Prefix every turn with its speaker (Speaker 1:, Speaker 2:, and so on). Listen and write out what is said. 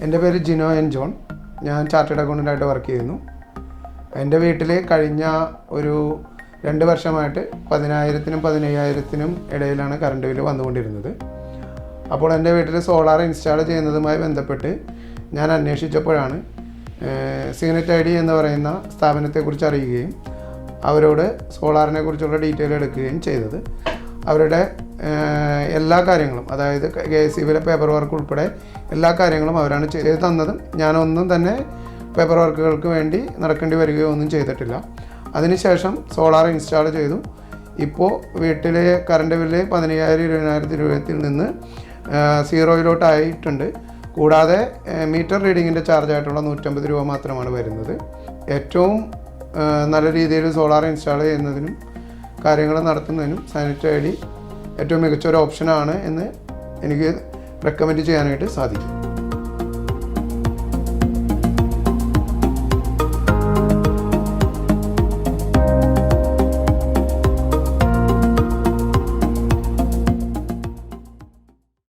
Speaker 1: എൻ്റെ പേര് Jino N John. ഞാൻ ചാർട്ടേഡ് അക്കൗണ്ടൻ്റായിട്ട് വർക്ക് ചെയ്യുന്നു. എൻ്റെ വീട്ടിൽ കഴിഞ്ഞ ഒരു 2 വർഷമായിട്ട് 10,000-നും 15,000-നും ഇടയിലാണ് കറണ്ട് ബില്ല് വന്നുകൊണ്ടിരുന്നത്. അപ്പോൾ എൻ്റെ വീട്ടിൽ സോളാർ ഇൻസ്റ്റാൾ ചെയ്യുന്നതുമായി ബന്ധപ്പെട്ട് ഞാൻ അന്വേഷിച്ചപ്പോഴാണ് സിഗ്നറ്റ് ഐ ഡി എന്ന് പറയുന്ന സ്ഥാപനത്തെക്കുറിച്ച് അറിയുകയും അവരോട് സോളാറിനെ കുറിച്ചുള്ള ഡീറ്റെയിൽ എടുക്കുകയും ചെയ്തത്. അവരുടെ എല്ലാ കാര്യങ്ങളും, അതായത് KSEBിലെ പേപ്പർ വർക്ക് ഉൾപ്പെടെ എല്ലാ കാര്യങ്ങളും അവരാണ് ചെയ്ത് തന്നതും ഞാനൊന്നും തന്നെ പേപ്പർ വർക്കുകൾക്ക് വേണ്ടി നടക്കേണ്ടി വരികയോ ഒന്നും ചെയ്തിട്ടില്ല. അതിനുശേഷം സോളാർ ഇൻസ്റ്റാൾ ചെയ്തു. ഇപ്പോൾ വീട്ടിലെ കറണ്ട് ബില്ല് 15,000-20,000 രൂപയിൽ നിന്ന് 0-യിലോട്ടായിട്ടുണ്ട്. കൂടാതെ മീറ്റർ റീഡിങ്ങിൻ്റെ ചാർജായിട്ടുള്ള 150 രൂപ മാത്രമാണ് വരുന്നത്. ഏറ്റവും നല്ല രീതിയിൽ സോളാർ ഇൻസ്റ്റാൾ ചെയ്യുന്നതിനും കാര്യങ്ങൾ നടത്തുന്നതിനും സിഗ്നറ്റ് ഐ ഡി ഏറ്റവും മികച്ച ഒരു ഓപ്ഷനാണ് എന്ന് എനിക്ക് റെക്കമെൻഡ് ചെയ്യാനായിട്ട് സാധിക്കും.